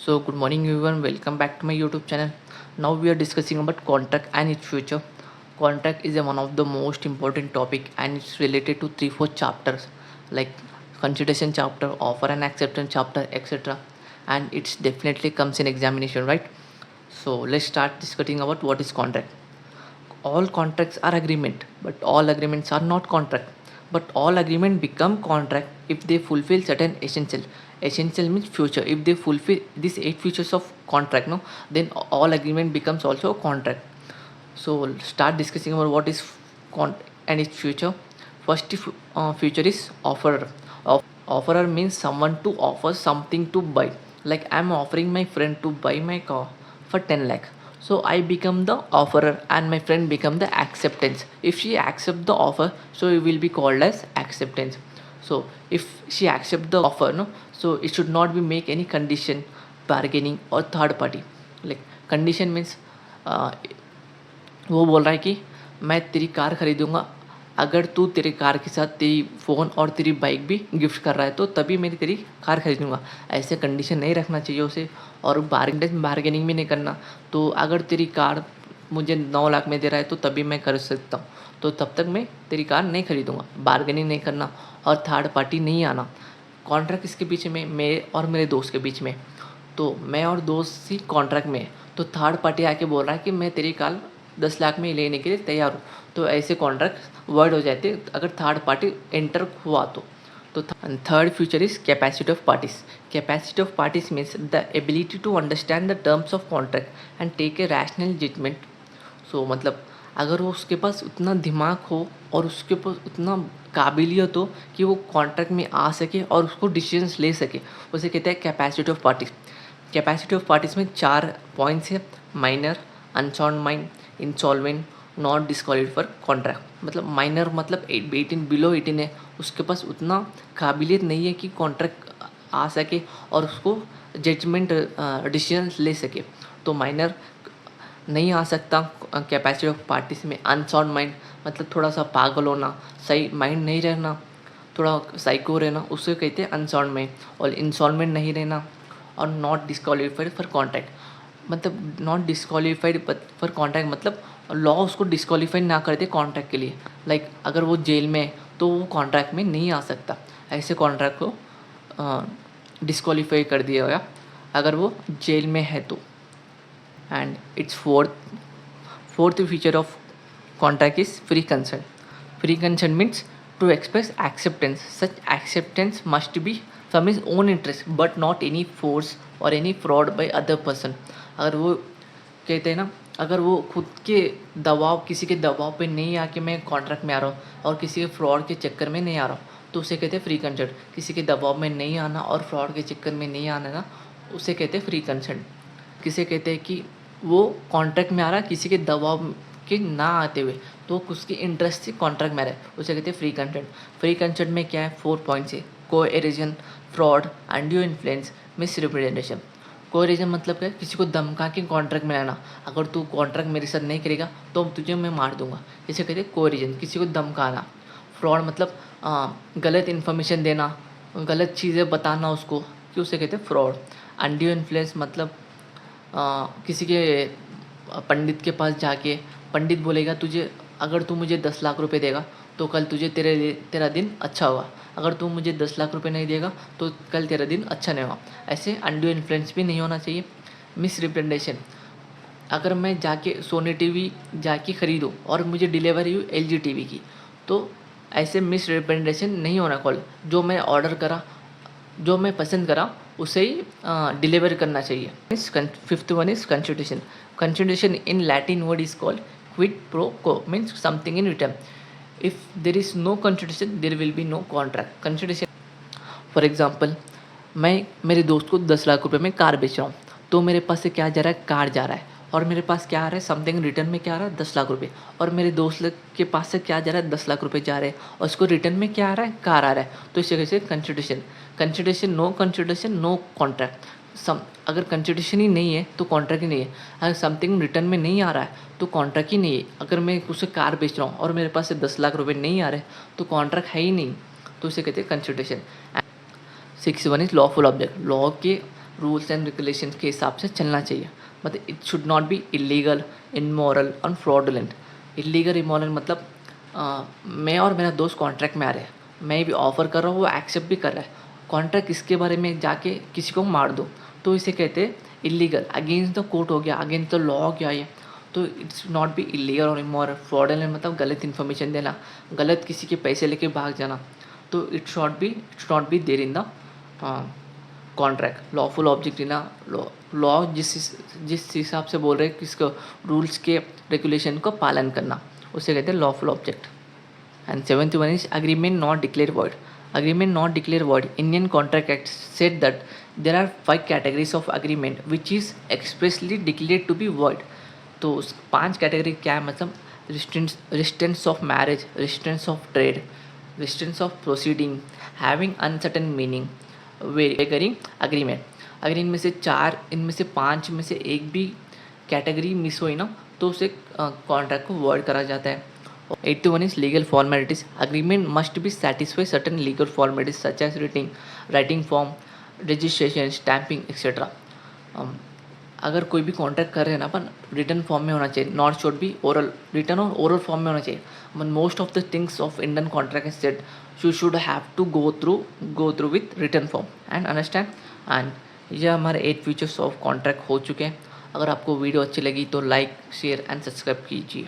So good morning everyone, welcome back to my YouTube channel. Now we are discussing about contract and its future. Contract is one of the most important topic and it's related to 3-4 chapters like consideration chapter, offer and acceptance chapter, etc. And it's definitely comes in examination, right? So let's start discussing about what is contract. All contracts are agreement, but all agreements are not contract. But all agreement become contract if they fulfill certain essential. Essential means future. If they fulfill these 8 features of contract, no, then all agreement becomes also contract. So start discussing about what is and its future. First future is offerer. Offerer means someone to offer something to buy. Like I'm offering my friend to buy my car for 10 lakh. So I become the offerer and my friend become the acceptance. If she accept the offer, so it will be called as acceptance. So if she accept the offer, no, so it should not be make any condition, bargaining or third party. Like condition means uh, वो बोल रहा है कि मैं तेरी car खरीदूंगा अगर तू तेरे कार के साथ तेरी फ़ोन और तेरी बाइक भी गिफ्ट कर रहा है तो तभी मैं तेरी कार खरीदूंगा। ऐसे कंडीशन नहीं रखना चाहिए उसे और बार्गेनिंग भी नहीं करना। तो अगर तेरी कार मुझे 9 लाख में दे रहा है तो तभी मैं कर सकता हूँ, तो तब तक मैं तेरी कार नहीं खरीदूंगा। बार्गेनिंग नहीं करना और थर्ड पार्टी नहीं आना। कॉन्ट्रैक्ट किसके बीच में? मेरे और मेरे दोस्त के बीच में। तो मैं और दोस्त ही कॉन्ट्रैक्ट में है, तो थर्ड पार्टी आके बोल रहा है कि मैं तेरी कार 10 लाख में लेने के लिए तैयार हूँ, तो ऐसे कॉन्ट्रैक्ट वर्ड हो जाते अगर थर्ड पार्टी एंटर हुआ तो third future is capacity of parties. Capacity of parties means the ability to understand the terms of contract and take a rational judgement. So मतलब अगर वो उसके पास उतना दिमाग हो और उसके पास उतना काबिलियत हो कि वो कॉन्ट्रैक्ट में आ सके और उसको डिसीजंस ले सके, उसे कहते हैं capacity of parties. Capacity of parties में 4 पॉइंट्स है: minor, unsound mind, insolvent, not disqualified for contract. मतलब माइनर मतलब 18 बिलो 18 है, उसके पास उतना काबिलियत नहीं है कि कॉन्ट्रैक्ट आ सके और उसको जजमेंट डिसीजन ले सके, तो माइनर नहीं आ सकता कैपेसिटी ऑफ पार्टीज में। अनसाउंड माइंड मतलब थोड़ा सा पागल होना, सही माइंड नहीं रहना, थोड़ा साइको रहना, उसे कहते हैं अनसाउंड माइंड। और इंस्टॉलमेंट नहीं रहना और नॉट डिस्क्वालीफाइड फॉर कॉन्ट्रैक्ट मतलब नॉट डिस्क्वालीफाइड फॉर कॉन्ट्रैक्ट मतलब लॉ उसको डिस्क्वालीफाई ना कर दे कॉन्ट्रैक्ट के लिए। लाइक अगर वो जेल में है तो वो कॉन्ट्रैक्ट में नहीं आ सकता, ऐसे कॉन्ट्रैक्ट को डिस्क्वालीफाई कर दिया गया अगर वो जेल में है तो। And it's fourth feature of contract is free consent. Free consent means to express acceptance. Such acceptance must be from his own interest but not any force or any fraud by other person. अगर वो कहते हैं ना, अगर वो खुद के दबाव, किसी के दबाव पे नहीं आके मैं कॉन्ट्रैक्ट में आ रहा हूँ और किसी के फ्रॉड के चक्कर में नहीं आ रहा हूँ, तो उसे कहते हैं फ्री कंसेंट। किसी के दबाव में नहीं आना और फ्रॉड के चक्कर में नहीं आना ना, उसे कहते हैं फ्री कंसेंट। किसे कहते हैं कि वो कॉन्ट्रैक्ट में आ रहा है किसी के दबाव के ना आते हुए, तो उसकी इंटरेस्ट से कॉन्ट्रैक्ट में आ रहा है, उसे कहते हैं फ्री कंसेंट। फ्री कंसेंट में क्या है? 4 पॉइंट्स है: कोएरिजन, फ्रॉड, अनड्यू इन्फ्लुएंस, मिसरिप्रेजेंटेशन। कोएरिजन मतलब क्या है? किसी को धमका के कॉन्ट्रैक्ट में लाना, अगर तू कॉन्ट्रैक्ट मेरे साथ नहीं करेगा तो तुझे मैं मार दूंगा, इसे कहते हैं कोएरिजन, किसी को धमकाना। फ्रॉड मतलब गलत इन्फॉर्मेशन देना, गलत चीज़ें बताना उसको, कि उसे कहते हैं फ्रॉड। अनड्यू इन्फ्लुएंस मतलब किसी के पंडित के पास जाके पंडित बोलेगा तुझे, अगर तू मुझे 10 लाख रुपए देगा तो कल तुझे तेरा दिन अच्छा होगा, अगर तू मुझे 10 लाख रुपए नहीं देगा तो कल तेरा दिन अच्छा नहीं होगा। ऐसे अनड्यू इन्फ्लुएंस भी नहीं होना चाहिए। मिसरिप्रेजेंटेशन, अगर मैं जाके सोनी टीवी जाके ख़रीदूँ और मुझे डिलीवरी हुई एलजी टीवी की, तो ऐसे मिसरिप्रेजेंटेशन नहीं होना। कॉल जो मैं ऑर्डर करा, जो मैं पसंद करा उसे ही डिलीवर करना चाहिए। Fifth one is constitution. Constitution in Latin word is called quid pro quo, means something in return. If there is no constitution there will be no contract. Constitution for example, मैं मेरे दोस्त को 10 लाख रुपए में car बेच रहा हूँ, तो मेरे पास से क्या जा रहा है? कार जा रहा है, और मेरे पास क्या आ रहा है? समथिंग रिटर्न में क्या आ रहा है? 10 लाख रुपए। और मेरे दोस्त के पास से क्या जा रहा है? 10 लाख रुपए जा रहे हैं और उसको रिटर्न में क्या आ रहा है? कार आ रहा है। तो इस जगह से constitution. Constitution, no constitution no contract. अगर कंस्टिट्यूशन ही नहीं है तो कॉन्ट्रैक्ट ही नहीं है। अगर समथिंग रिटर्न में नहीं आ रहा है तो कॉन्ट्रैक्ट ही नहीं है। अगर मैं उसे कार बेच रहा हूँ और मेरे पास से 10 लाख रुपए नहीं आ रहे तो कॉन्ट्रैक्ट है ही नहीं, तो उसे कहते हैं constitution. 6 one is lawful object. Law के रूल्स एंड रेगुलेशंस के हिसाब से चलना चाहिए। मतलब it should not be illegal, immoral और फ्रॉडुलेंट। इलीगल इमोरल मतलब मैं और मेरा दोस्त कॉन्ट्रैक्ट में आ रहे हैं, मैं भी ऑफ़र कर रहा हूँ, वो एक्सेप्ट भी कर रहा है, कॉन्ट्रैक्ट इसके बारे में जाके किसी को मार दो तो इसे कहते हैं इलीगल, अगेंस्ट द कोर्ट हो गया, अगेंस्ट द लॉ हो गया ये। तो इट्स नॉट बी इलीगल और इमोरल। फ्रॉडुलेंट मतलब गलत इन्फॉर्मेशन देना, गलत किसी के पैसे लेके भाग जाना। तो it's not be there in the contract. Lawful object in law जिस हिसाब से बोल रहे हैं किसको रूल्स के रेगुलेशन को पालन करना, उसे कहते हैं lawful object. And seventh one is agreement not declared void. Agreement not declared void. Indian Contract Act said that there are 5 categories of agreement which is expressly declared to be void. तो उस 5 category क्या है, मतलब restraints of marriage, restraints of trade, restraints of proceeding, having uncertain meaning, वगैरह agreement। अगर इनमें से 4, इनमें से 5 में से एक भी कैटेगरी मिस हुई ना तो उसे कॉन्ट्रैक्ट को void करा जाता है। 81 is legal formalities. Agreement must be satisfy certain legal formalities such as writing form, registration, stamping, etc. अगर कोई भी कॉन्ट्रैक्ट कर रहे हैं ना अपन, रिटर्न फॉर्म में होना चाहिए, not should be oral, written और ओरल फॉर्म में होना चाहिए। But most of the things of Indian contract is said you should have to go through with written form and understand. And ये हमारे 8 features of contract हो चुके हैं। अगर आपको वीडियो अच्छी लगी तो लाइक, शेयर एंड सब्सक्राइब कीजिए।